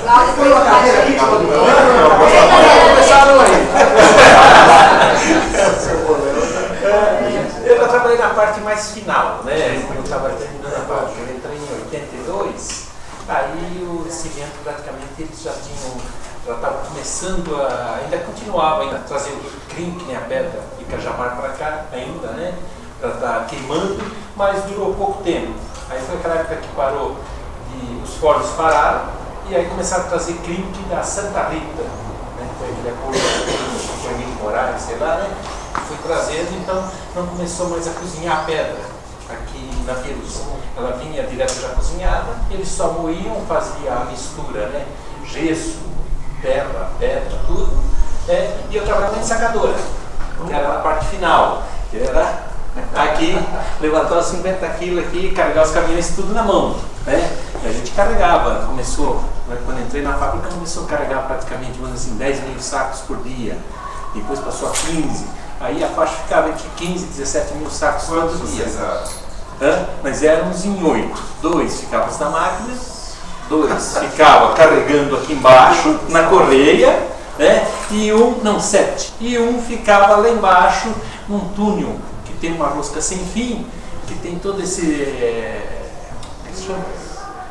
Foi uma carreira aqui, começaram aí. Eu trabalhei na parte mais final, né? Eu estava terminando a parte, eu entrei em 82, aí o cimento praticamente eles já estavam começando ainda continuava a trazer o crinque, né, a pedra de Cajamar para cá ainda, né? Para estar queimando, mas durou pouco tempo. Aí foi aquela época que parou, os fornos pararam, e aí começaram a trazer crinque da Santa Rita, né? Foi aquele acordo com o Emílio Moraes, sei lá, né? Foi trazendo, então não começou mais a cozinhar a pedra aqui na Perus. Ela vinha direto já cozinhada, eles só moíam, faziam a mistura, né? Gesso, terra, pedra, tudo, e eu trabalhava na ensacadora, que era na parte final, que era aqui, levantar 50 quilos aqui, carregar os caminhões tudo na mão, né? E a gente carregava, começou, quando entrei na fábrica, começou a carregar praticamente, vamos dizer assim, 10 mil sacos por dia, depois passou a 15, aí a faixa ficava entre 15 e 17 mil sacos todo dia. Mas éramos em 8, 2 ficavam na máquina, 2 ficava carregando aqui embaixo, na correia, né? E 7, e 1 ficava lá embaixo, num túnel, que tem uma rosca sem fim, que tem todo esse,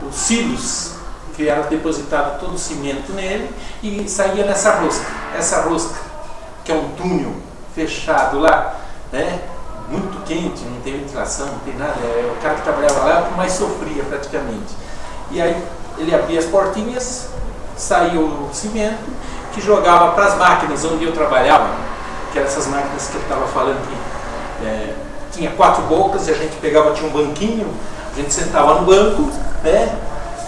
os silos, que era depositado todo o cimento nele, e saía nessa rosca. Essa rosca, que é um túnel fechado lá, né? Muito quente, não tem ventilação, não tem nada, o cara que trabalhava lá é o que mais sofria praticamente. E aí ele abria as portinhas, saía o cimento, que jogava para as máquinas onde eu trabalhava, que eram essas máquinas que eu estava falando que tinha 4 bocas, e a gente pegava, tinha um banquinho, a gente sentava no banco, né?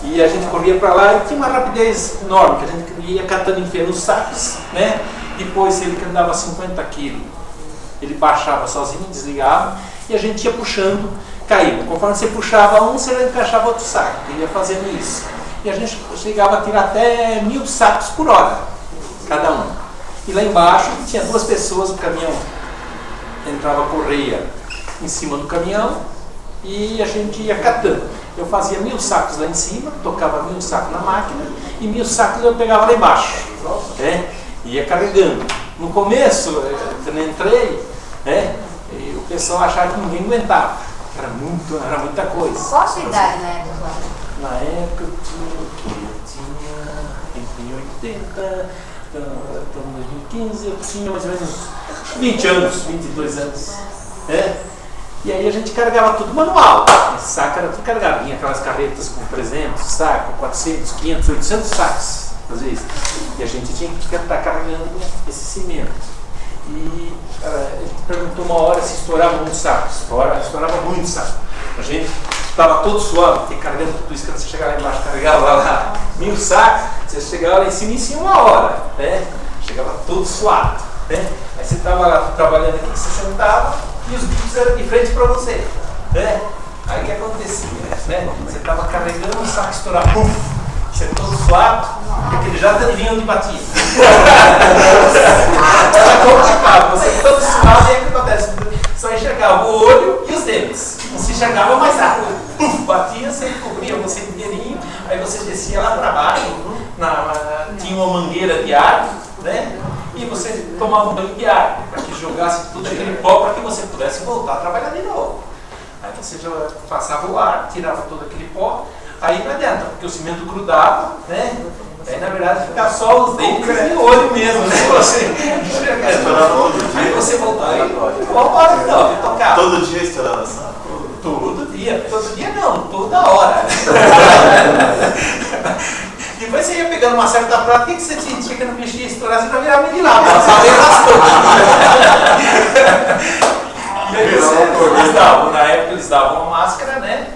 E a gente corria para lá e tinha uma rapidez enorme, que a gente ia catando em fio nos sacos, né? Depois ele que andava 50 quilos, ele baixava sozinho, desligava, e a gente ia puxando, caindo. Conforme você puxava um, você encaixava outro saco, ele ia fazendo isso. E a gente chegava a tirar até 1000 sacos por hora, cada um. E lá embaixo tinha 2 pessoas, o caminhão entrava a correia em cima do caminhão, e a gente ia catando. Eu fazia 1000 sacos lá em cima, tocava 1000 sacos na máquina, e 1000 sacos eu pegava lá embaixo, né? Ia carregando. No começo, quando eu entrei, né, e o pessoal achava que ninguém aguentava. Era muita coisa. Qual a sua idade na época? Na época eu tinha entre 80, estamos em 2015, eu tinha mais ou menos 20 anos, 22 anos. E aí a gente carregava tudo manual. Esse saco era tudo carregado. Vinha aquelas carretas com 300 sacos, 400, 500, 800 sacos, às vezes. E a gente tinha que estar carregando esse cimento. E ele perguntou uma hora se estourava muitos sacos. Estourava muitos sacos. A gente estava todo suave, porque carregando tudo isso, quando você chegava lá embaixo, carregava lá 1000 sacos, você chegava lá em cima em 1 hora, né? Chegava todo suado, né? Aí você estava lá trabalhando aqui, você sentava e os bicos eram de frente para você, né? Aí o que acontecia, né? Você estava carregando, o saco estourava, puf! Você todo suado, porque ele já vinha onde batia. Era complicado, você todo suado, e aí o que acontece? Só enxergava o olho e os dedos. Você enxergava mais rápido. Batia, você cobria você inteirinho, aí você descia lá para baixo, tinha uma mangueira de ar, né? E você tomava um banho de ar, para que jogasse tudo aquele pó, para que você pudesse voltar a trabalhar de novo. Aí você já passava o ar, tirava todo aquele pó, aí não adianta, porque o cimento grudava, né? Aí na verdade ficava só os dentes e o olho mesmo, né? Você enxergando. Aí você voltava e vambora então, tocava. Todo dia estourava saco? Todo dia não, toda hora. Depois você ia pegando uma certa prática, que você sentia que não mexia e estourar, você já virava de lado, passava bem bastante. E aí eles davam, na época eles davam uma máscara, né?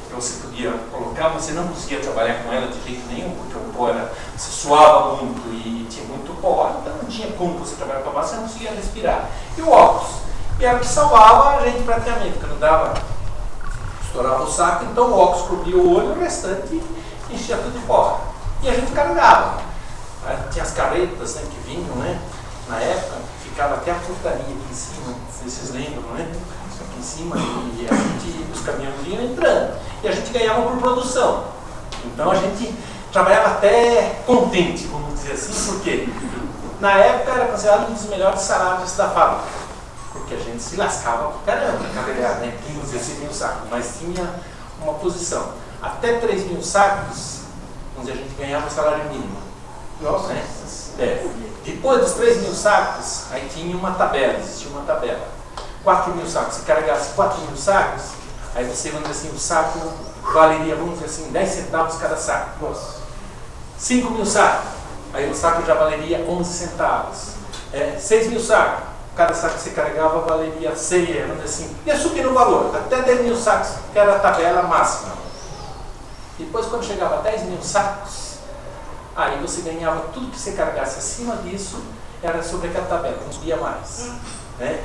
Que você podia colocar, mas você não conseguia trabalhar com ela de jeito nenhum, porque o pó você suava muito e tinha muito pó, então não tinha como você trabalhar com a máscara, você não conseguia respirar. E o óculos, e era o que salvava a gente praticamente, quando dava, estourava o saco, então o óculos cobria o olho, o restante enchia tudo de pó. E a gente carregava. Aí tinha as carretas, né, que vinham, né? Na época, ficava até a frutaria aqui em cima, vocês lembram, né? Aqui em cima, e a gente, os caminhões vinham entrando. E a gente ganhava por produção. Então a gente trabalhava até contente, vamos dizer assim, porque na época era considerado um dos melhores salários da fábrica, porque a gente se lascava pra caramba, carregar, né? 15, 16 mil sacos, mas tinha uma posição. Até 3 mil sacos, onde a gente ganhava o salário mínimo. Nossa. Né? Depois dos 3 mil sacos, aí tinha uma tabela, existia uma tabela. 4 mil sacos, se carregasse 4 mil sacos, aí você, vamos dizer assim, o saco valeria, vamos dizer assim, 10 centavos cada saco. Nossa. 5 mil sacos, aí o saco já valeria 11 centavos. 6 mil sacos, cada saco que você carregava valeria 6, vamos dizer assim, ia subir no valor, até 10 mil sacos, que era a tabela máxima. Depois, quando chegava a 10 mil sacos, aí você ganhava tudo que você carregasse acima disso, era sobre aquela tabela, não subia mais. Né?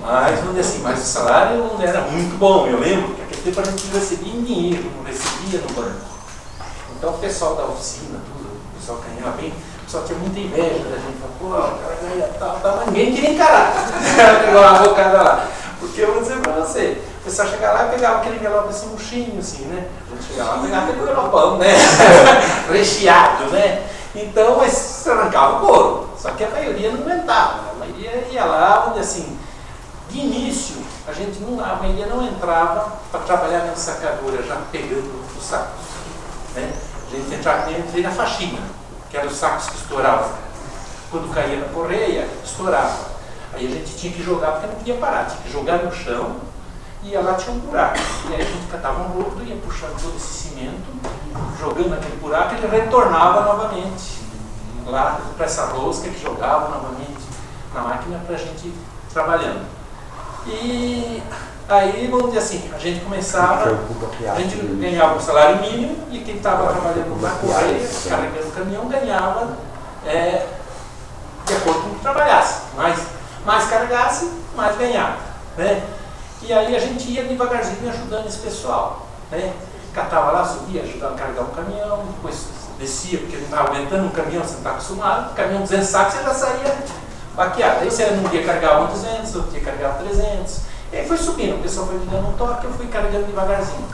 Mas, vamos dizer assim, mas o salário não era muito bom. Eu lembro que aquele tempo a gente recebia em dinheiro, não recebia no banco. Então o pessoal da oficina, tudo, o pessoal ganhava bem, o pessoal tinha muita inveja da gente. Pô, o cara ganha tal, mas ninguém queria encarar. Igual a bocada lá. Porque eu vou dizer pra você, o pessoal chegava lá e pegava aquele envelope assim, murchinho, assim, né? A gente chegava lá e pegava aquele envelopão, né? Recheado, né? Então, mas arrancava o couro. Só que a maioria não aguentava. A maioria ia lá, onde assim, de início, a maioria não entrava para trabalhar na sacadora, já pegando os sacos. Né? A gente entrava na faxina, que eram os sacos que estouravam. Quando caía na correia, estourava. Aí a gente tinha que jogar, porque não podia parar, tinha que jogar no chão e lá tinha um buraco. E aí a gente catava um rodo, ia puxando todo esse cimento, jogando naquele buraco, ele retornava novamente lá para essa rosca que jogava novamente na máquina para a gente trabalhando. E aí, vamos dizer assim, a gente começava, a gente ganhava o salário mínimo e quem estava trabalhando na correia, carregando o caminhão, ganhava de acordo com o que trabalhasse. Mais carregasse, mais ganhava. Né? E aí a gente ia devagarzinho ajudando esse pessoal. Né? Catava lá, subia, ajudava a carregar um caminhão, depois descia, porque não estava aguentando um caminhão, você não está acostumado, caminhão 200 sacos, você já saía baqueado. Aí você num dia carregava 200, outro dia carregava 300. E aí foi subindo, o pessoal foi me dando um toque, eu fui carregando devagarzinho.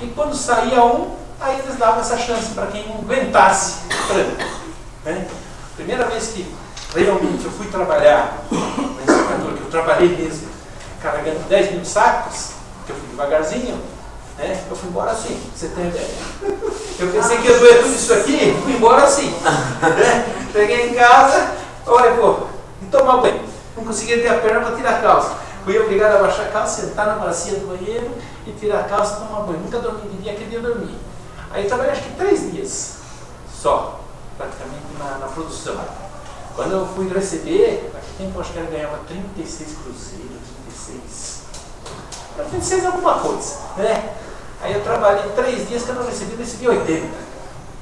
E quando saía um, aí eles davam essa chance para quem não aguentasse o tranco. Né? Primeira vez que realmente eu fui trabalhar na sacadora, que eu trabalhei mesmo, carregando 10 mil sacos, que eu fui devagarzinho, né? Eu fui embora assim, pra você ter ideia. Eu pensei que ia doer tudo isso aqui, fui embora assim. Né? Cheguei em casa, olha, pô, e tomar banho. Não conseguia ter a perna para tirar a calça. Fui obrigado a baixar a calça, sentar na bacia do banheiro e tirar a calça e tomar banho. Nunca dormi de dia, aquele dia eu dormi. Aí eu trabalhei acho que 3 dias só, praticamente na produção. Quando eu fui receber, naquele tempo eu acho que ela ganhava 36 cruzeiros, 36. 36 alguma coisa, né? Aí eu trabalhei 3 dias que eu não recebi 80.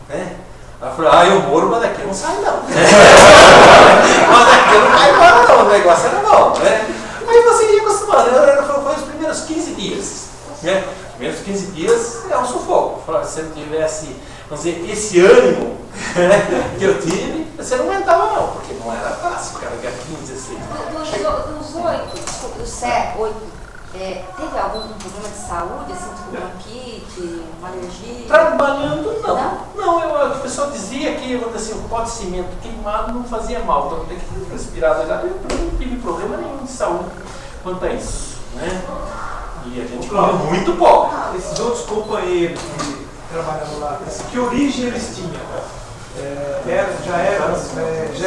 Né? Ela falou, eu moro, mas daqui não sai não. Mas daqui não vai embora não, o negócio era bom. Né? Aí você ia acostumando, foi os primeiros 15 dias. Né? Os primeiros 15 dias é um sufoco. Se eu não tivesse, vamos dizer, esse ânimo que eu tive, você não aguentava não, porque não era fácil carregar 15, 16. Dos 8, dos 7, 8, teve algum problema de saúde, assim, tipo bronquite, uma alergia? Trabalhando não. Não, o pessoal dizia que assim, o pó de cimento queimado não fazia mal, então tem que respirar lá. Eu não tive problema nenhum de saúde quanto a isso. Né? E a gente comeu muito pó. Esses outros companheiros que trabalhavam lá, que origem eles tinham? Já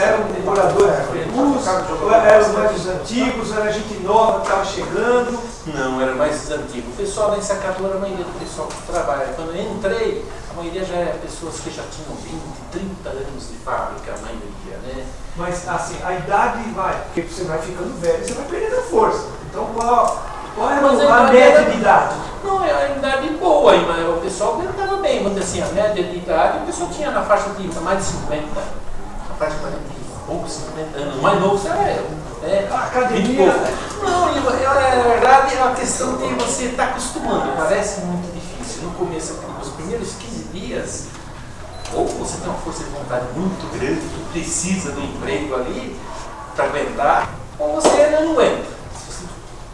eram moradores de Perus, ou eram mais antigos, era gente nova que estava chegando? Não, era mais antigo. O pessoal da ensacadora, a maioria do pessoal que trabalha. Quando eu entrei, a maioria já era pessoas que já tinham 20, 30 anos de fábrica, a maioria, né? Mas assim, a idade vai, porque você vai ficando velho, você vai perdendo força. Então qual era a média de idade? Não, é a idade boa, mas o pessoal aguentava bem, vamos dizer assim, a média de idade, o pessoal tinha na faixa de mais de 50, na faixa de 40 e poucos, 50 anos, o mais novo era eu. Né? A academia? Não, na verdade é uma questão de você estar acostumando, parece muito difícil. No começo, os primeiros 15 dias, ou você tem uma força de vontade muito grande, que precisa do emprego ali para aguentar, ou você não aguenta.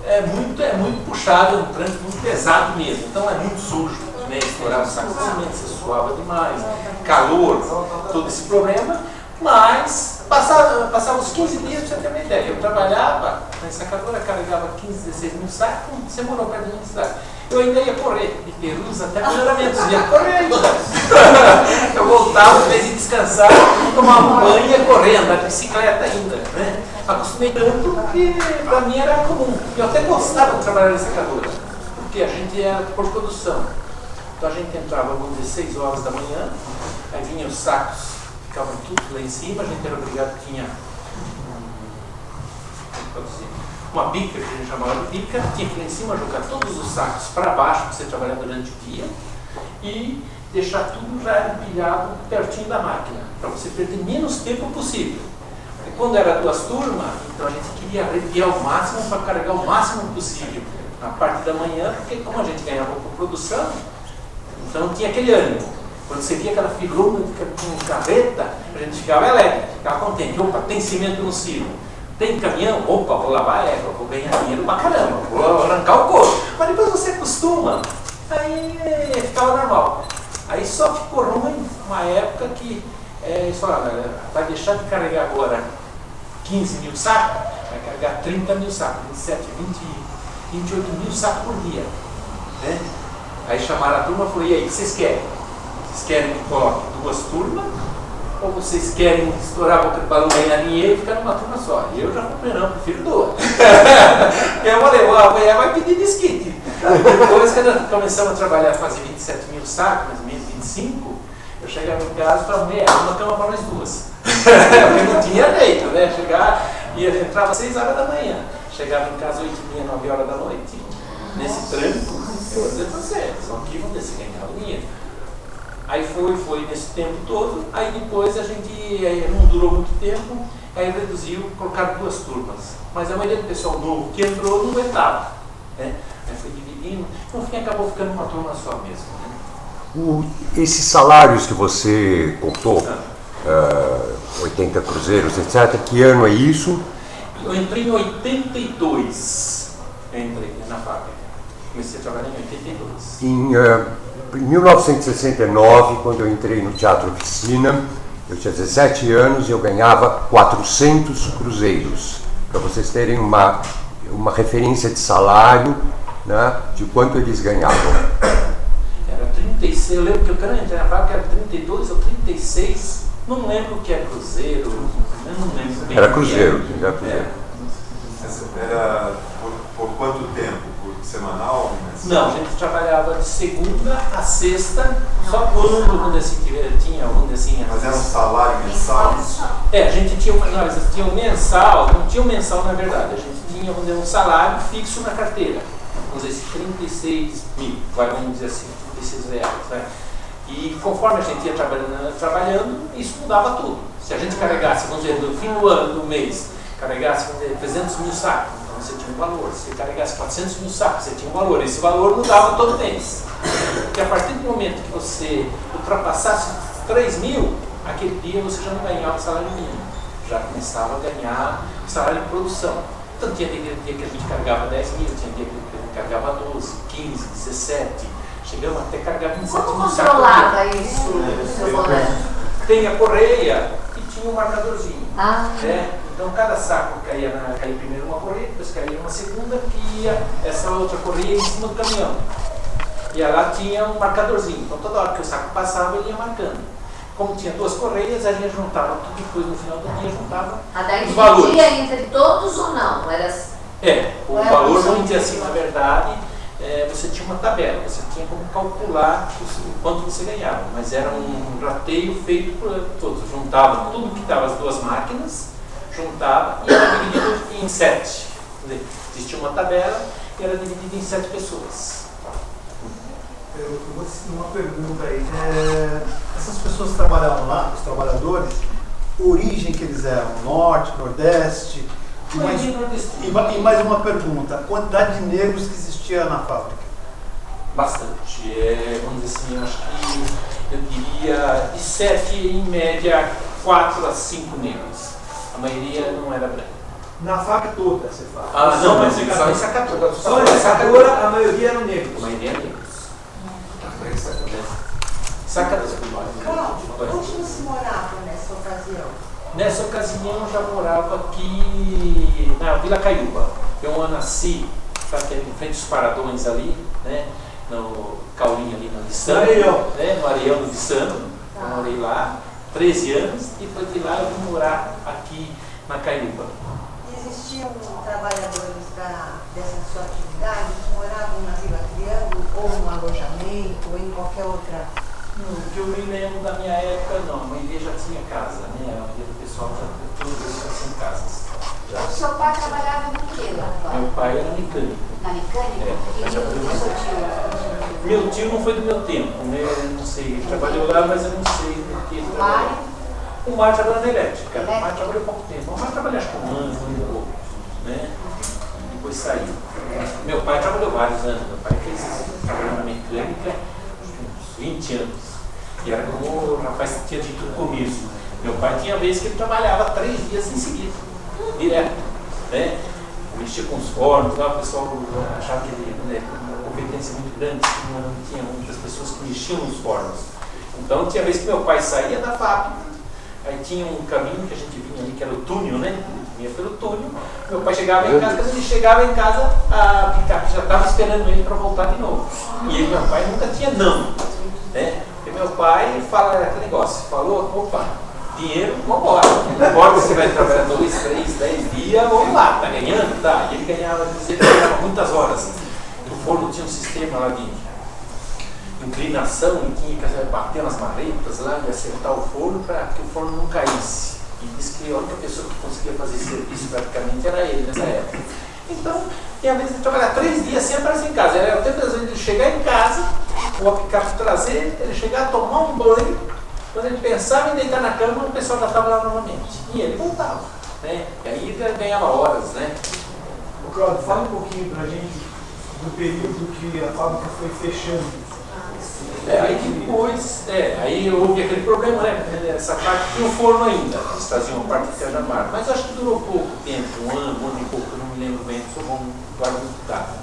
É muito puxado, é um trânsito muito pesado mesmo, então é muito sujo. né? Estourava o saco de cimento, você suava demais, calor, todo esse problema, mas passava uns 15 dias para você ter uma ideia. Eu trabalhava na ensacadora, carregava 15, 16 mil sacos, você morou perto da minha cidade. Eu ainda ia correr de Perus até Melhoramentos, ia correr ainda. Eu voltava, de vez em descansar, tomava um banho e ia correr, andar de bicicleta ainda, né? Acostumei tanto que para mim era comum. Eu até gostava de trabalhar na secadora, porque a gente era por produção. Então a gente entrava, vamos dizer, 6 horas da manhã, aí vinham os sacos, ficavam tudo lá em cima, a gente era obrigado, tinha uma bica, que a gente chamava de bica, tinha que ir lá em cima jogar todos os sacos para baixo para você trabalhar durante o dia e deixar tudo já empilhado pertinho da máquina, para você perder menos tempo possível. E quando era 2 turmas, então a gente queria arrepiar o máximo para carregar o máximo possível na parte da manhã, porque como a gente ganhava por produção, então não tinha aquele ânimo. Quando você via aquela figura com carreta, a gente ficava alegre, ficava contente. Opa, tem cimento no silo. Tem caminhão? Opa, vou lavar a égua, vou ganhar dinheiro pra caramba, vou arrancar o couro. Mas depois você acostuma, aí ficava normal. Aí só ficou ruim uma época que eles falaram, vai deixar de carregar agora 15 mil sacos, vai carregar 30 mil sacos, 27, 20, 28 mil sacos por dia. Né? Aí chamaram a turma e falaram, e aí, o que vocês querem? Vocês querem que coloque 2 turmas? Ou vocês querem estourar a boca do balão, ganhar dinheiro e ficar numa turma só? E eu já falei, não, prefiro 2. Eu falei, a mulher vai pedir desquite. Depois que nós começamos a trabalhar, fazer 27 mil sacos, mais ou menos 25, eu chegava em casa e falava, mulher, uma cama para nós 2. Porque não tinha jeito, né? Entrava às 6 horas da manhã, chegava em casa 8h30, 9 horas da noite, nesse tranco, eu vou dizer para você, são aqui vão se ganhar o dinheiro. Aí foi nesse tempo todo, aí depois a gente não durou muito tempo, aí reduziu, colocaram 2 turmas. Mas a maioria do pessoal novo que entrou não aguentava. Né? Aí foi dividindo, no fim acabou ficando uma turma só mesmo. Né? Esses salários que você contou, 80 cruzeiros, etc., que ano é isso? Eu entrei em 82, entrei na fábrica. Comecei a trabalhar em 82. Em 1969, quando eu entrei no Teatro Oficina, eu tinha 17 anos e eu ganhava 400 cruzeiros. Para vocês terem uma referência de salário, né, de quanto eles ganhavam. Era 36, eu lembro que eu entrei na fábrica, era 32 ou 36, não lembro o que é cruzeiro, eu não lembro bem. Era cruzeiro, era cruzeiro. Era por quanto tempo? Semanal? Não, a gente trabalhava de segunda a sexta, só quando assim, tinha, vamos dizer assim... Mas era um salário mensal? A gente tinha, um mensal, não tinha um mensal na verdade, a gente tinha, vamos dizer, um salário fixo na carteira, vamos dizer assim, 36 mil, vamos dizer assim, 36 reais, né? E conforme a gente ia trabalhando, isso mudava tudo. Se a gente carregasse, vamos dizer, no fim do ano, do mês, carregasse, vamos dizer, 300 mil sacos, você tinha um valor. Se você carregasse 400 mil sacos, você tinha um valor. Esse valor mudava todo mês. Porque a partir do momento que você ultrapassasse 3 mil, aquele dia você já não ganhava o salário mínimo. Já começava a ganhar o salário de produção. Então tinha dia que a gente carregava 10 mil, tinha dia que a gente carregava 12, 15, 17. Chegamos até carregar 27 mil sacos. Como controlava isso, o seu colégio? Tem a correia e tinha um marcadorzinho. Né? Então cada saco caía primeiro uma correia, depois caía uma segunda, que ia essa outra correia em cima do caminhão. E lá tinha um marcadorzinho. Então toda hora que o saco passava, ele ia marcando. Como tinha 2 correias, a gente juntava tudo, depois no final do dia juntava daí os valores. dividia entre todos ou não? O valor, vamos dizer assim, na verdade, você tinha uma tabela, você tinha como calcular o quanto você ganhava, mas era um rateio feito por todos. Juntava tudo que estava as 2 máquinas, juntava e era dividido em 7. Existia uma tabela e era dividido em 7 pessoas. Eu vou uma pergunta aí. Essas pessoas que trabalhavam lá, os trabalhadores, origem que eles eram? Norte, Nordeste? E mais uma pergunta, a quantidade de negros que existia na fábrica? Bastante. Vamos dizer assim, eu acho que eu diria de 7 em média 4 a 5 negros. A maioria não era branca. Na fábrica toda, você fala. Não, mas só em Sacadura. Só em Sacadura, a maioria eram negros. A maioria é negros. Onde você morava nessa ocasião? Nessa ocasião eu já morava aqui na Vila Caiúba. Eu nasci, sabe, que é em frente aos Paradões ali, né? No Caulinho ali no Lissano, né? No Areião do Lissano. Eu morei lá 13 anos e depois de lá eu vim morar aqui na Caiúba. Existiam trabalhadores dessa sua atividade que moravam na Vila Triângulo ou no alojamento ou em qualquer outra? O que eu me lembro da minha época, não. A maioria já tinha casa, né? A maioria do pessoal já tinha casas. O seu pai trabalhava no que lá? Meu pai era mecânico. Na mecânica? E o seu tio? Meu tio não foi do meu tempo, né? Eu não sei. Ele trabalhou lá, mas eu não sei do que ele trabalhou. O Mário trabalhou na elétrica. O Mário trabalhou pouco tempo. O Mário trabalhou acho que um ano e pouco, né? E depois saiu. Meu pai trabalhou vários anos. Meu pai trabalhou na mecânica uns 20 anos. E era como o rapaz tinha dito no começo. Meu pai tinha vezes que ele trabalhava 3 dias em seguida, direto, né? Mexia com os fornos, lá o pessoal achava que ele, né, uma competência muito grande, não tinha muitas pessoas que mexiam nos fornos. Então tinha vezes que meu pai saía da fábrica, aí tinha um caminho que a gente vinha ali, que era o túnel, né? Vinha pelo túnel, meu pai chegava em casa, quando ele chegava em casa, a picape já estava esperando ele para voltar de novo. E ele, meu pai nunca tinha não, né? Porque meu pai fala aquele negócio, falou, opa, dinheiro, vamos embora. Não importa se você vai trabalhar 2, 3, 10 dias, vamos lá, tá ganhando? Tá. E ele ganhava muitas horas. O forno tinha um sistema lá de inclinação, e tinha que bater nas marretas lá e acertar o forno para que o forno não caísse. E disse que a única pessoa que conseguia fazer esse serviço praticamente era ele nessa época. Então, tinha vezes de trabalhar 3 dias sem aparecer em casa. Era até às vezes ele chegar em casa, o aplicação trazer, ele chegar, tomar um banho. Quando ele pensava em deitar na cama, o pessoal já estava lá novamente. E ele voltava, né? E aí ele ganhava horas, né? O Claudio, fala um pouquinho pra gente do período que a fábrica foi fechando. Aí depois, aí houve aquele problema, né? Essa parte tinha o forno ainda, eles faziam parte de Cajamar, mas acho que durou pouco tempo, um ano e pouco, eu não me lembro bem, sou bom, guardo muito dado.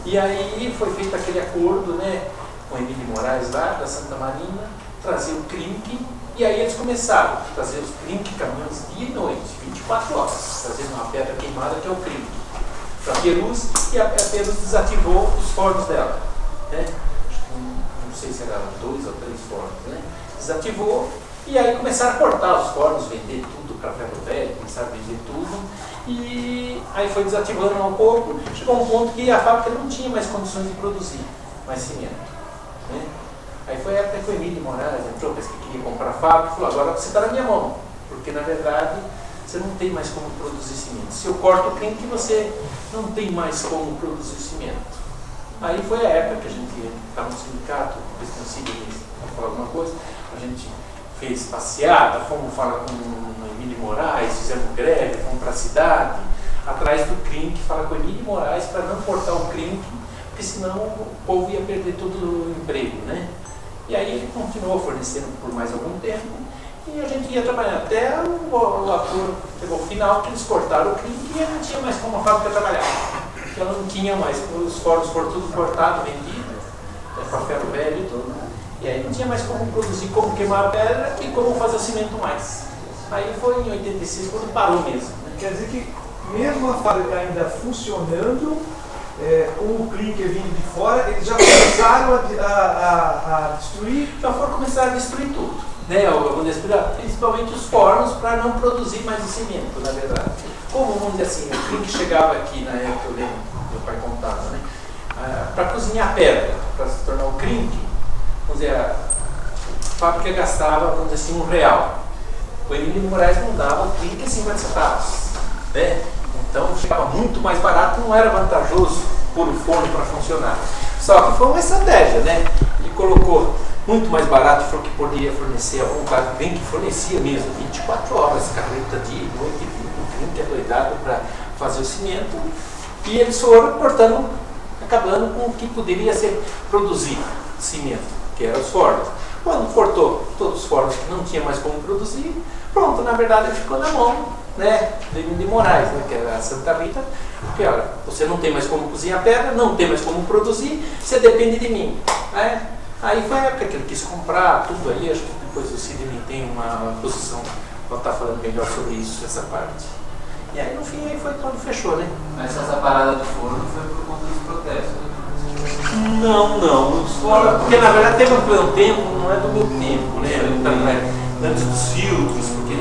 E aí foi feito aquele acordo, né, com o Emílio Moraes lá, da Santa Marina, trazer o clink, e aí eles começaram a trazer os clink caminhões dia e noite, 24 horas, trazendo uma pedra queimada que é o clink, para a Perus, e a Perus desativou os fornos dela, né? Não sei se era 2 ou 3 fornos, né? Desativou, e aí começaram a cortar os fornos, vender tudo para ferro velho, começaram a vender tudo, e aí foi desativando um pouco, chegou um ponto que a fábrica não tinha mais condições de produzir mais cimento, né? Aí foi a época que o Emílio Moraes entrou, pensou que queria comprar a fábrica, e falou, agora você está na minha mão, porque na verdade você não tem mais como produzir cimento. Se eu corto o clink, você não tem mais como produzir cimento. Aí foi a época que a gente estava no sindicato, para falar alguma coisa, a gente fez passeata, fomos falar com o Emílio Moraes, fizemos greve, fomos para a cidade, atrás do clink, falar com o Emílio Moraes para não cortar o clink, porque senão o povo ia perder todo o emprego, né? E aí ele continuou fornecendo por mais algum tempo e a gente ia trabalhar até o acordo chegou ao final, que eles cortaram o clink e não tinha mais como a fábrica trabalhar. Porque ela não tinha mais, os fornos foram tudo cortado, vendido, para ferro velho e tudo. E aí não tinha mais como produzir, como queimar a pedra e como fazer o cimento mais. Aí foi em 86 quando parou mesmo. Né? Quer dizer que mesmo a fábrica ainda funcionando, com o clinker vindo de fora, eles já começaram a destruir? Já foram começar a destruir tudo. Né? Principalmente os fornos para não produzir mais o cimento, na verdade. Como, vamos dizer assim, o clinker chegava aqui na época, eu lembro, meu pai contava, né? Para cozinhar pedra, para se tornar o clinker, vamos dizer, a fábrica gastava, vamos dizer assim, R$1. O Emílio Moraes não dava o clinker 50 centavos. Né? Então ficava muito mais barato, não era vantajoso pôr o forno para funcionar. Só que foi uma estratégia, né? Ele colocou muito mais barato, falou que poderia fornecer a vontade, bem que fornecia mesmo, 24 horas, carreta dia e noite, o clink é doidado para fazer o cimento, e eles foram cortando, acabando com o que poderia ser produzido, cimento, que eram os fornos. Quando cortou todos os fornos que não tinha mais como produzir, pronto, na verdade ele ficou na mão, né, de Moraes, né, que era a Santa Rita, porque olha, você não tem mais como cozinhar pedra, não tem mais como produzir, você depende de mim. Né? Aí foi a época que ele quis comprar tudo aí, acho que depois o Sidney tem uma posição para estar falando melhor sobre isso, essa parte. E aí no fim aí foi quando fechou, né? Mas essa parada do forno foi por conta dos protestos? Não, porque na verdade teve um tempo, não é do meu tempo, né? Antes dos filtros, porque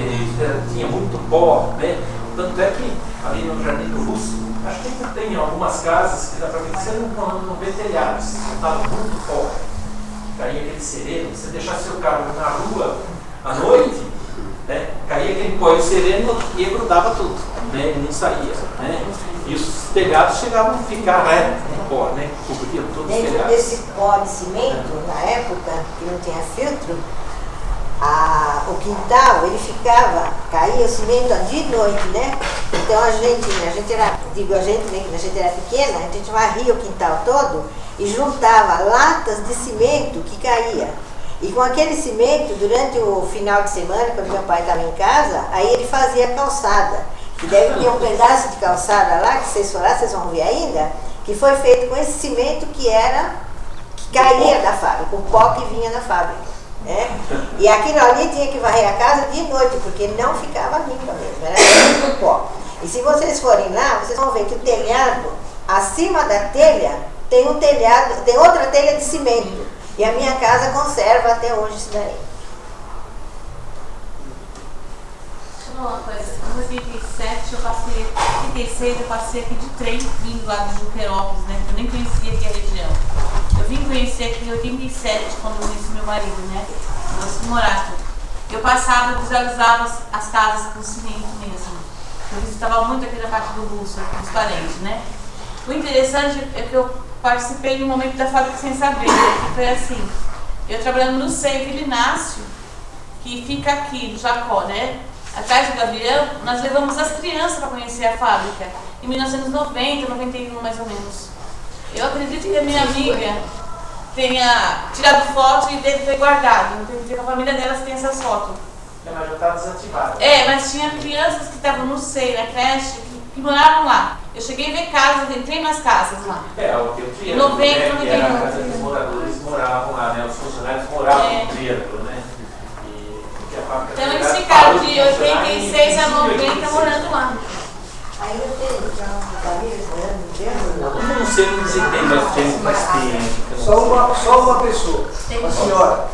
tinha muito pó, né? Tanto é que ali no Jardim do Russo, acho que ainda tem algumas casas que dá para ver que você não vê telhados, estava muito pó. Caía aquele sereno, você deixasse seu carro na rua à noite, né? Caía aquele pó e o sereno e grudava tudo, né? E não saía, né? E os telhados chegavam a ficar com pó, né? Cobriam todos os Dentro telhados. desse pó de cimento, na época, que não tinha filtro, o quintal, ele caía o cimento de noite, né? Então a gente era pequena, a gente varria o quintal todo e juntava latas de cimento que caía. E com aquele cimento, durante o final de semana, quando meu pai estava em casa, aí ele fazia calçada. E deve ter um pedaço de calçada lá, que vocês foram lá, vocês vão ver ainda, que foi feito com esse cimento que caía da fábrica, o pó que vinha da fábrica. Né? E aquilo ali tinha que varrer a casa de noite, porque não ficava limpa mesmo, era muito pó. E se vocês forem lá, vocês vão ver que o telhado, acima da telha, tem outra telha de cimento. E a minha casa conserva até hoje isso daí. Deixa eu falar uma coisa. Em 87, 86, eu passei aqui de trem, vindo lá de Junquerópolis, né? Eu nem conhecia aqui a região. Eu vim conhecer aqui em 87, quando eu conheci meu marido, né? Nós morávamos. Eu passava e visualizava as casas com cimento mesmo. Eu visitava muito aqui na parte do Russo, os parentes, né? O interessante é que eu participei de um momento da fábrica sem saber, que foi assim. Eu trabalhando no CEI Linácio, que fica aqui, no Jacó, né? Atrás do Gavião, nós levamos as crianças para conhecer a fábrica. Em 1990, 91 mais ou menos. Eu acredito que a minha amiga tenha tirado foto e deve ter guardado. Não tem que ver com a família delas tem essas fotos. Mas já estava desativado. Mas tinha crianças que estavam no CEI, na creche, que moravam lá. Eu cheguei a ver casas, entrei nas casas lá. O triângulo, 90, né? Que era a 91. casa dos moradores moravam lá, né? Os funcionários moravam no triângulo, né? Então eles ficaram de 86 a 90 morando lá. Ainda tem famílias morando no triângulo? Eu não sei dizer que tem mais tempo, mas tem. Só uma pessoa, a senhora.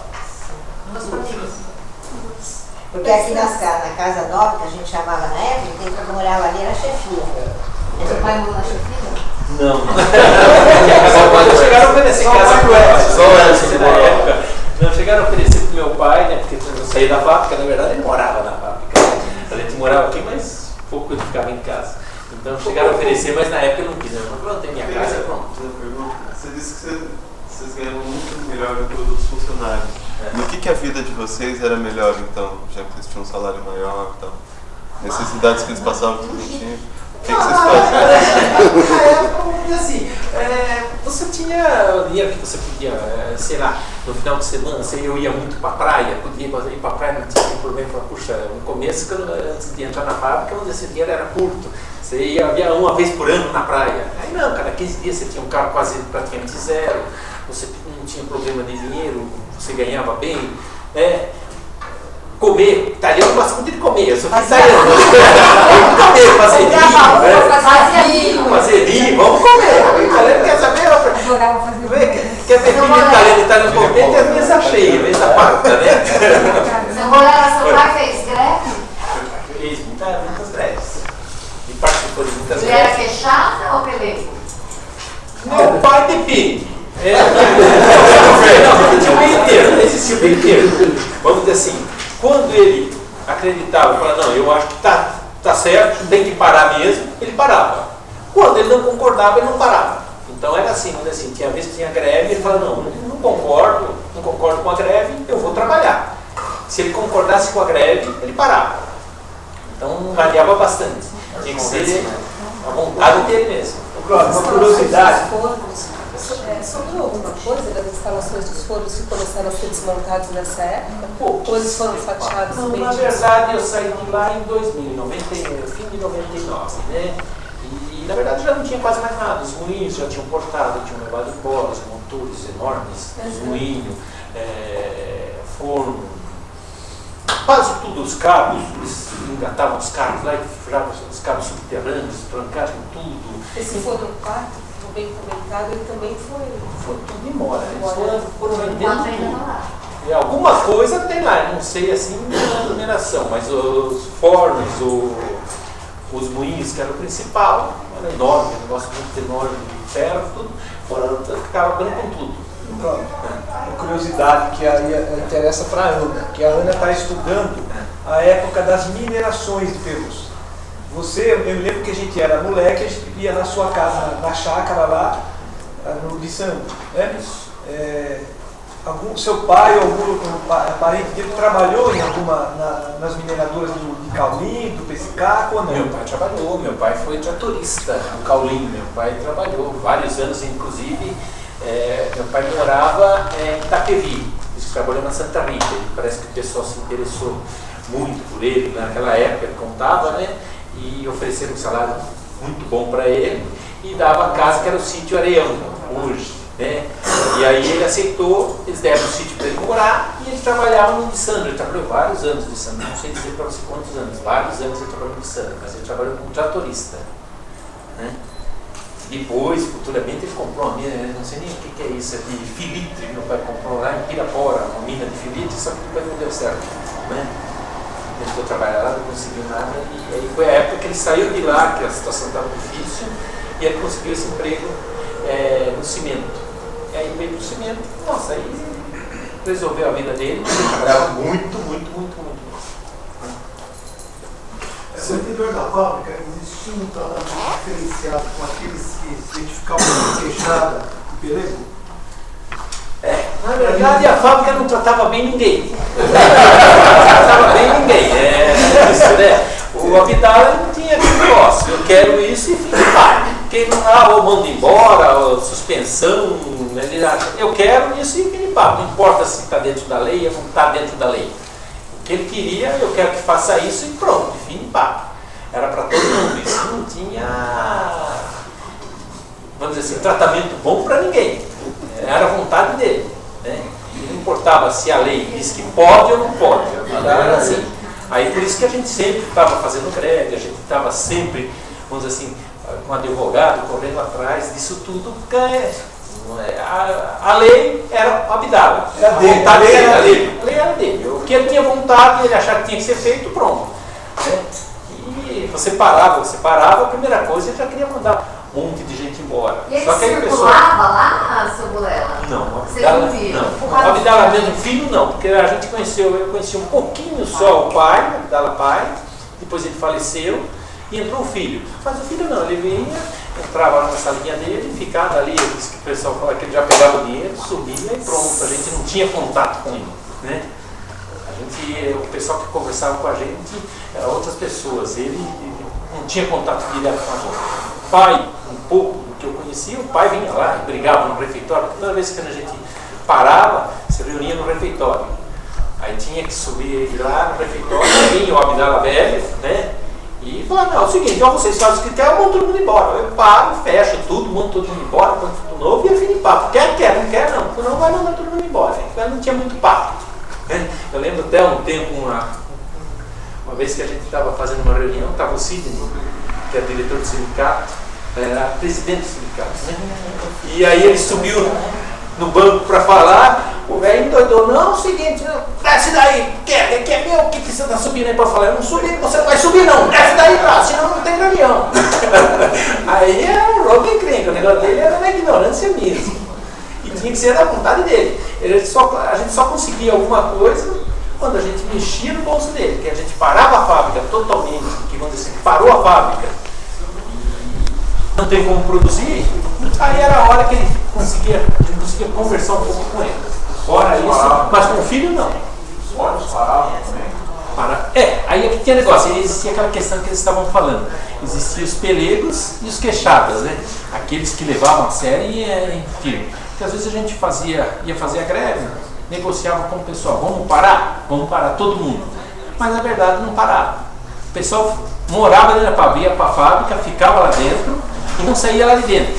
Porque aqui na Casa Nova, que a gente chamava na época, quem morava ali era a chefia. Seu pai morou na chefia? Não. Chegaram a oferecer casa pro Edson. Só antes da época. Não, chegaram a oferecer pro meu pai, né? Porque eu saí da fábrica, na verdade ele morava na fábrica. A gente morava aqui, mas pouco ele ficava em casa. Então chegaram a oferecer, mas na época eu não quis. Eu falei, tem minha casa, pronto. Você disse que vocês ganhavam muito melhor do que os outros funcionários. No que a vida de vocês era melhor, então, já que vocês tinham um salário maior e tal? Necessidades que eles passavam que não tinham? O que vocês faziam? Assim, você tinha dinheiro que você podia, sei lá, no final de semana, eu ia muito para a praia, podia ir para a praia, não tinha problema. Puxa, no começo, antes de entrar na fábrica, onde esse dinheiro era curto. Você ia uma vez por ano na praia. Aí não, cada 15 dias você tinha um carro quase praticamente zero, você não tinha problema de dinheiro, você ganhava bem, né? Comer, italiano gosta muito de comer, eu sou italiano. Comer, fazer vinho, fazer vinho, vamos comer. O italiano quer saber, quer ver filho italiano comer, tem a mesa cheia, a mesa farta, né? Seu pai fez greve? Fez muitas greves. E participou de muitas Ele greves. era fechado ou pelego? Meu pai depende. Não existia o bem inteiro. Vamos dizer assim, quando ele acreditava, falava, não, eu acho que tá certo, tem que parar mesmo, ele parava. Quando ele não concordava, ele não parava. Então era assim, vamos dizer assim, tinha vez que tinha greve, ele falava, não concordo com a greve, eu vou trabalhar. Se ele concordasse com a greve, ele parava. Então variava bastante. Tinha que ser a vontade dele mesmo. Uma curiosidade. Sobrou alguma coisa das instalações dos fornos que começaram a ser desmontados nessa época? Ou eles foram fatiados? Não, na verdade eu saí de lá em 2000, fim de 99, né? E na verdade já não tinha quase mais nada. Os moinhos já tinham cortado, tinham levado embora, os motores motores enormes, moinho, forno, quase tudo, os cabos, eles engatavam os cabos lá e furavam os cabos subterrâneos, trancavam tudo. Esse forno 4, bem comentado, ele também foi tudo embora. Eles foram vendendo Quatro ainda tudo. tá lá. E alguma coisa tem lá, eu não sei assim a numeração, mas os fornos, os moinhos, que era o principal, era enorme, um negócio muito enorme de ferro, tudo, acabando com tudo. Pronto. Uma curiosidade que aí interessa para a Ana, que a Ana está estudando a época das minerações de Perus. Eu me lembro que a gente era moleque, a gente ia na sua casa, na chácara lá, no Lissandro, né? Seu pai ou algum parente dele trabalhou em nas mineradoras de Caulim, do Pesicaco ou não? Meu pai trabalhou, meu pai foi tratorista no Caulim, meu pai trabalhou vários anos, inclusive meu pai morava em Itapevi, trabalhou na Santa Rita, parece que o pessoal se interessou muito por ele naquela época, ele contava, né? E ofereceram um salário muito bom para ele e dava a casa que era o sítio Areião, hoje. Né? E aí ele aceitou, eles deram o sítio para ele morar e ele trabalhava no Lissandro. Ele trabalhou vários anos no Lissandro, não sei dizer para você quantos anos, vários anos ele trabalhou no Lissandro, mas ele trabalhou como tratorista. Né? Depois, futuramente, ele comprou uma mina, não sei nem o que é isso, de filitre, meu pai comprou lá em Pirapora, uma mina de filitre, só que depois não deu certo. Né? Ele foi trabalhar lá, não conseguiu nada, e aí foi a época que ele saiu de lá, que a situação estava difícil, e ele conseguiu esse emprego no cimento. E aí veio pro cimento, nossa, aí resolveu a vida dele, ele trabalhava muito. No interior da fábrica existia um tratamento diferenciado com aqueles que se identificavam com queixada e pelego? Na verdade a fábrica não tratava bem ninguém. Não tratava bem ninguém. Isso, né? O Abdala não tinha aquele negócio, eu quero isso e fica lá. Porque não ou manda embora, ou suspensão, ele acha, eu quero isso e fica lá. Não importa se está dentro da lei ou não está dentro da lei. O que ele queria, eu quero que faça isso e pronto, fim de papo. Era para todo mundo, isso não tinha, vamos dizer assim, tratamento bom para ninguém. Era a vontade dele. Né? Não importava se a lei diz que pode ou não pode, era assim. Aí por isso que a gente sempre estava fazendo greve, a gente estava sempre, vamos dizer assim, com advogado correndo atrás disso tudo, porque a lei era o Abdala. A lei era dele. O que ele tinha vontade, ele achava que tinha que ser feito, pronto. Né? E você parava, a primeira coisa ele já queria mandar um monte de gente embora. E ele só que circulava lá, seu Bulela? Não, você não via? O Abdala mesmo, filho não, porque a gente eu conheci um pouquinho só o pai, o Abdala pai, depois ele faleceu e entrou o filho. Mas o filho não, ele vinha, entrava na salinha dele, ficava ali, o pessoal falava que ele já pegava o dinheiro, subia e pronto, a gente não tinha contato com ele. Né? O pessoal que conversava com a gente eram outras pessoas, ele não tinha contato direto com a gente. O pai, um pouco do que eu conhecia, o pai vinha lá e brigava no refeitório, porque toda vez que a gente parava, se reunia no refeitório. Aí tinha que subir lá no refeitório, vinha o Abdala velho, né? E falava, não, é o seguinte, então vocês fazem o que quer, eu monto todo mundo embora. Eu paro, fecho tudo, monto todo mundo embora, ponto tudo novo e é fim de papo. Quer, não quer, não. Porque não vai mandar todo mundo embora. Então não tinha muito papo. Eu lembro até um tempo, uma vez que a gente estava fazendo uma reunião, estava o Sidney, que é diretor do sindicato, era presidente do sindicato, né? E aí ele subiu no banco para falar, o velho endoidou, não, é o seguinte, desce daí, que é meu, o que você está subindo aí para falar? Eu não subi, você não vai subir não, desce daí pra, senão não tem reunião. Aí era um louco encrenca, o negócio dele era uma ignorância mesmo. E tinha que ser da vontade dele. A gente só conseguia alguma coisa quando a gente mexia no bolso dele, que a gente parava a fábrica totalmente, que vamos dizer assim, parou a fábrica, não tem como produzir, aí era a hora que a gente conseguia conversar um pouco com ele. Fora isso, mas com o filho não. Olhos paravam também. Aí aqui tinha negócio, aí existia aquela questão que eles estavam falando. Existiam os pelegos e os queixadas, né? Aqueles que levavam a sério e enfim. Porque às vezes a gente ia fazer a greve, negociava com o pessoal, vamos parar todo mundo. Mas na verdade não parava. O pessoal morava dentro da fábrica, ia para a fábrica, ficava lá dentro e não saía lá de dentro.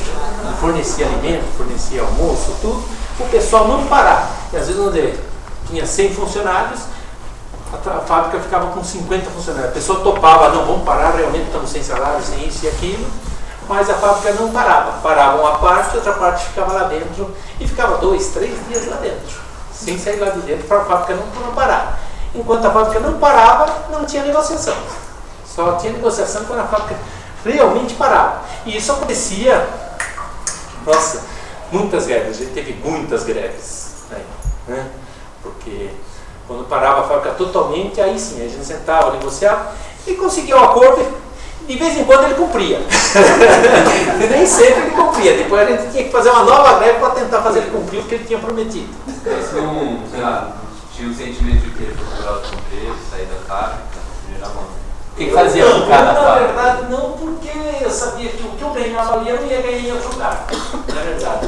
fornecia alimento, fornecia almoço, tudo, o pessoal não parava. E às vezes onde tinha 100 funcionários, a fábrica ficava com 50 funcionários. A pessoa topava, não, vamos parar, realmente estamos sem salário, sem isso e aquilo, mas a fábrica não parava. Parava uma parte, outra parte ficava lá dentro e ficava 2, 3 dias lá dentro, sem sair lá de dentro para a fábrica não parar. Enquanto a fábrica não parava, não tinha negociação. Só tinha negociação quando a fábrica realmente parava. E isso acontecia, nossa, muitas greves. A gente teve muitas greves aí, né? Porque quando parava a fábrica totalmente, aí sim, a gente sentava, negociava e conseguia um acordo. De vez em quando ele cumpria. E nem sempre ele cumpria. Depois a gente tinha que fazer uma nova greve para tentar fazer ele cumprir o que ele tinha prometido. Mas não, sei lá, tinha um sentimento de querer procurar outro emprego, sair da fábrica, gerar uma... O que fazia com cada fábrica? Na verdade, não, porque eu sabia que o que eu ganhava ali eu não ia ganhar em outro lugar. Na verdade,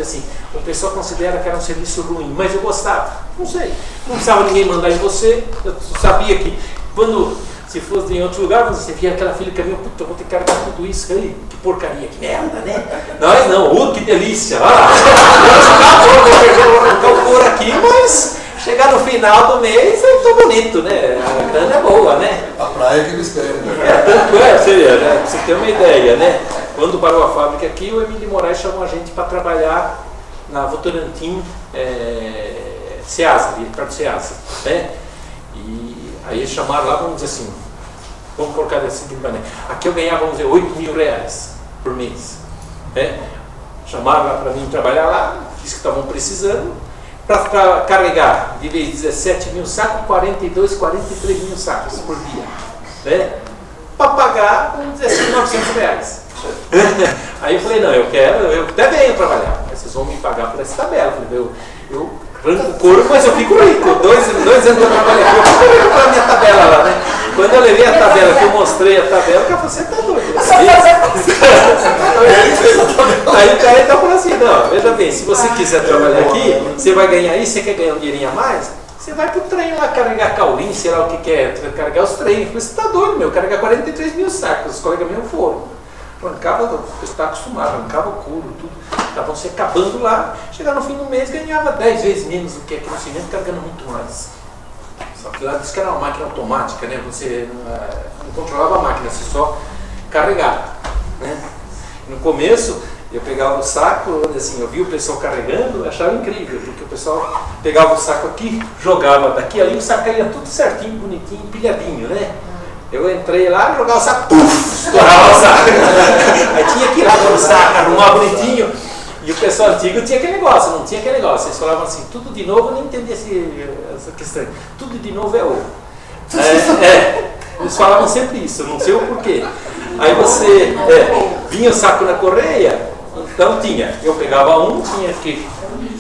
assim, o pessoal considera que era um serviço ruim, mas eu gostava. Não sei. Não precisava ninguém mandar em você. Eu sabia que quando... Se fosse em outro lugar, você via aquela filha que puta, eu vou ter que carregar tudo isso aí, que porcaria, que merda, né? Nós não, que delícia, olha lá. Vou arrancar o couro aqui, mas chegar no final do mês eu tô bonito, né? A grana é boa, né? A praia que eles querem. Tanto seria, né? Pra você ter uma ideia, né? Quando parou a fábrica aqui, o Emílio Moraes chamou a gente para trabalhar na Votorantim, Ceasa, ali perto do Ceasa, né? E aí eles chamaram lá, vamos dizer assim, vamos colocar da seguinte maneira, aqui eu ganhava, vamos dizer, 8 mil reais por mês, né? Chamaram lá para mim trabalhar lá, disse que estavam precisando, para carregar, de vez 17 mil sacos, 42, 43 mil sacos por dia, né? Para pagar, vamos dizer assim, 900 reais. Aí eu falei, não, eu até venho trabalhar, mas vocês vão me pagar por essa tabela. Eu arranco o couro, mas eu fico rico. 2 anos eu trabalhei aqui, eu fico rico para a minha tabela lá, né? Quando eu levei a tabela, que eu mostrei a tabela, o cara falou, você tá doido? Aí o cara então falou assim, não, veja bem, se você quiser trabalhar aqui, você vai ganhar isso, você quer ganhar um dinheirinho a mais, você vai pro trem lá carregar caulim, sei lá o que é, carregar os trens. Eu falei, você tá doido, meu, carregar 43 mil sacos, os colegas meus foram. Arrancava, eu estava acostumado, arrancava o couro, tudo, estavam se acabando lá, chegava no fim do mês, ganhava 10 vezes menos do que aqui no cimento, carregando muito mais. Só que lá disse que era uma máquina automática, né? Você não controlava a máquina, você só carregava, né? No começo, eu pegava o saco, assim, eu via o pessoal carregando, eu achava incrível, porque o pessoal pegava o saco aqui, jogava daqui ali, o saco caía tudo certinho, bonitinho, empilhadinho, né? Eu entrei lá, jogava o saco, puf, estourava o saco. Aí tinha que ir lá pôr o saco, arrumar bonitinho. E o pessoal antigo tinha aquele negócio, não tinha aquele negócio. Eles falavam assim, tudo de novo, eu nem entendi essa questão. Tudo de novo é ouro. Eles falavam sempre isso, eu não sei o porquê. Aí você vinha o saco na correia, então eu pegava um, tinha que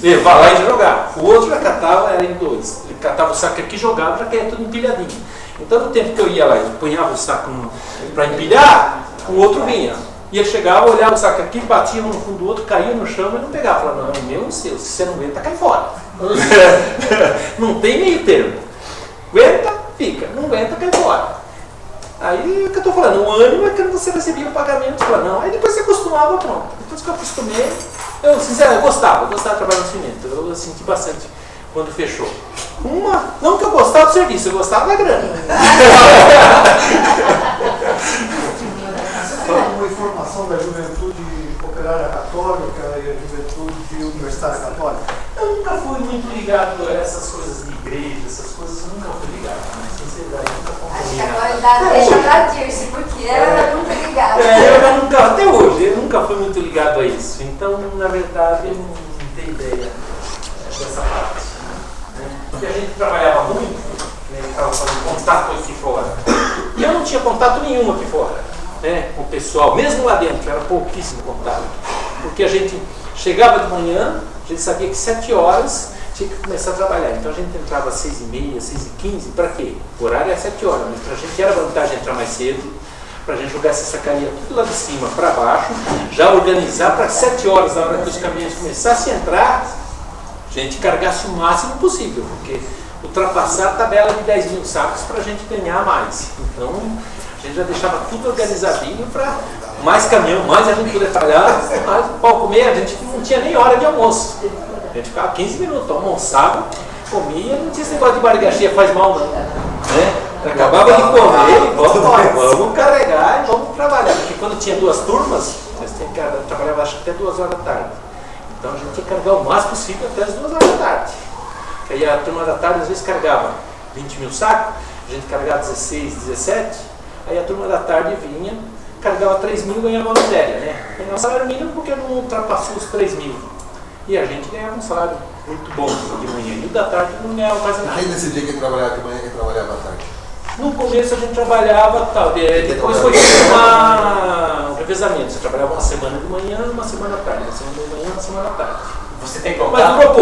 levar lá e jogar. O outro catava, era em 2. Ele catava o saco aqui e jogava, já caía tudo empilhadinho. Então, no tempo que eu ia lá e punhava o saco para empilhar, o outro vinha. E ele chegava, olhava o saco aqui, batia um no fundo do outro, caía no chão e não pegava. Falava, não, meu e seu, se você não aguenta, cai fora. Não tem meio termo. Aguenta, fica. Não aguenta, cai fora. Aí, o que eu estou falando, o ânimo é que você recebia o pagamento. Falava, não. Aí depois você acostumava, pronto. Depois que eu acostumei, eu gostava de trabalhar no cimento. Eu senti bastante quando fechou. Não que eu gostava do serviço, eu gostava da grana. Você tem alguma informação da juventude operária católica e a juventude universitária católica? Eu nunca fui muito ligado a essas coisas de igreja, essas coisas eu nunca fui ligado. Na sinceridade, nunca fui ligado. Acho que agora deixa pra Dirce, porque ela era muito ligada. Até hoje, eu nunca fui muito ligado a isso. Então, na verdade, eu não tenho ideia dessa parte. Porque a gente trabalhava muito, né, estava fazendo contato aqui fora. E eu não tinha contato nenhum aqui fora, né, com o pessoal, mesmo lá dentro, era pouquíssimo contato. Porque a gente chegava de manhã, a gente sabia que 7 horas tinha que começar a trabalhar. Então a gente entrava às 6h30, 6h15, para quê? O horário é 7 horas, mas para a gente era vantagem entrar mais cedo, para a gente jogar essa sacaria tudo lá de cima para baixo, já organizar para 7 horas, na hora que os caminhões começassem a entrar, a gente carregasse o máximo possível, porque ultrapassar a tabela de 10 mil sacos para a gente ganhar mais. Então, a A gente já deixava tudo organizadinho para mais caminhão, mais a gente poder trabalhar, mais o pau comer, a gente não tinha nem hora de almoço. A gente ficava 15 minutos, almoçava, comia, não tinha esse negócio de barriga cheia, faz mal não. Né? Acabava de comer, vamos carregar e vamos trabalhar. Porque quando tinha 2 turmas, eu trabalhava acho que até 2 horas da tarde. Então a gente tinha que carregar o máximo possível até as 2 horas da tarde. Aí a turma da tarde às vezes carregava 20 mil sacos, a gente carregava 16, 17, aí a turma da tarde vinha, carregava 3 mil e ganhava uma miséria, né? Ganhava um salário mínimo porque não ultrapassou os 3 mil. E a gente ganhava um salário muito bom de manhã. E o da tarde não ganhava quase nada. Quem decidia quem trabalhava de manhã e quem trabalhava à tarde? No começo a gente trabalhava, tal, depois foi um revezamento. Você trabalhava uma semana de manhã e uma semana à tarde. Uma semana de manhã e uma semana à tarde. Você tem contato? Mas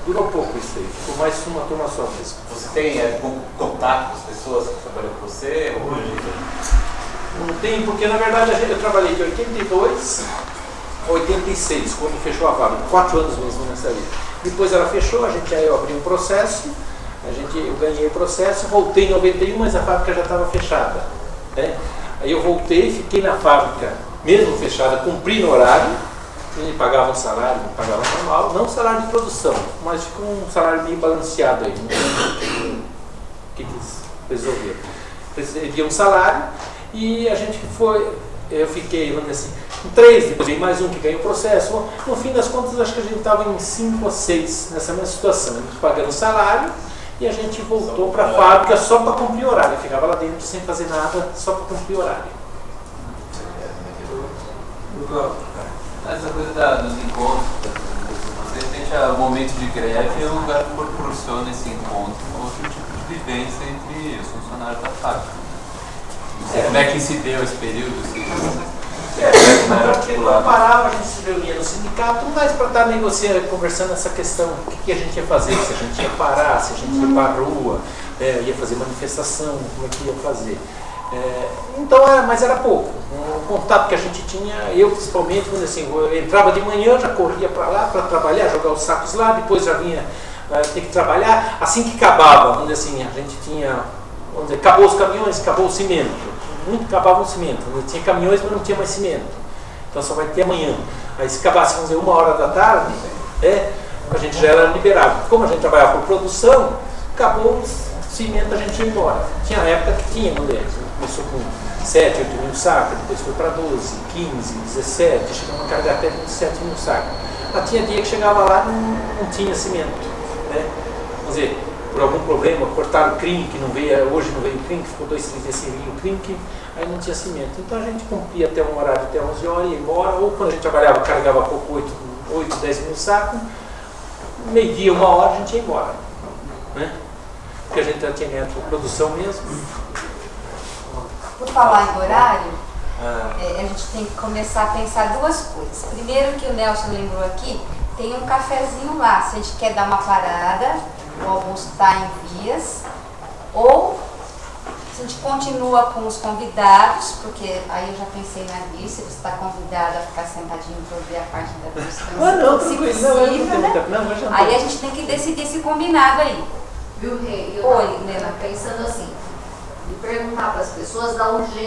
durou pouco isso aí. Ficou mais uma turma só mesmo. Você tem contato com as pessoas que trabalham com você hoje? Não tem, porque na verdade eu trabalhei de 82 a 86, quando fechou a fábrica, 4 anos mesmo nessa vida. Depois ela fechou, aí eu abri um processo, eu ganhei o processo, voltei em 91, mas a fábrica já estava fechada. Né? Aí eu voltei, fiquei na fábrica, mesmo fechada, cumpri no horário, me pagava um salário, me pagava normal, não salário de produção, mas ficou um salário meio balanceado aí. O que eles resolveram? Recebi um salário e a gente foi, eu fiquei, vamos dizer assim, 3, depois veio mais um que ganhou o processo. No fim das contas, acho que a gente estava em 5 ou 6 nessa mesma situação. A gente pagando salário e a gente voltou para a fábrica só para cumprir horário. Ficava lá dentro sem fazer nada, só para cumprir horário. Essa coisa dos encontros, de repente, o momento de greve é um lugar que proporciona esse encontro, outro tipo de vivência entre os funcionários da fábrica. Não sei como é que se deu esse período. Porque não parava, a gente se reunia no sindicato, mas para estar negociando, conversando essa questão, o que a gente ia fazer, se a gente ia parar, se a gente ia para a rua, ia fazer manifestação, como é que ia fazer. Então, mas era pouco. O contato que a gente tinha, eu principalmente, quando assim, eu entrava de manhã, já corria para lá para trabalhar, jogar os sacos lá, depois já vinha ter que trabalhar. Assim que acabava, vamos dizer assim, a gente tinha, vamos dizer, acabou os caminhões, acabou o cimento. Muito acabava o cimento, tinha caminhões, mas não tinha mais cimento. Então só vai ter amanhã. Aí se acabasse, vamos dizer, 1 hora da tarde, a gente já era liberado. Como a gente trabalhava por produção, acabou o cimento, a gente ia embora. Tinha época que tinha, vamos dizer, começou com 7, 8 mil sacos, depois foi para 12, 15, 17, chegamos a carregar até 27 mil sacos. Mas tinha dia que chegava lá e não tinha cimento. Né? Vamos dizer, por algum problema, cortaram o crinque, hoje não veio o crinque, ficou 2, 3 dias sem vir o crinque, aí não tinha cimento. Então a gente cumpria até um horário, até 11 horas, ia embora, ou quando a gente trabalhava, carregava pouco, 8, 10 mil sacos, meio-dia, 1 hora, a gente ia embora. Né? Porque a gente já tinha ganhado por produção mesmo. Por falar em horário, a gente tem que começar a pensar 2 coisas. Primeiro, que o Nelson lembrou aqui, tem um cafezinho lá, se a gente quer dar uma parada, o almoço está em vias, ou se a gente continua com os convidados, porque aí eu já pensei na lista, você está convidado a ficar sentadinho para ouvir a parte da discussão, se possível, né? Aí a gente tem que decidir esse combinado aí. Viu, Rei? Oi, Nena. Pensando assim, de perguntar para as pessoas da onde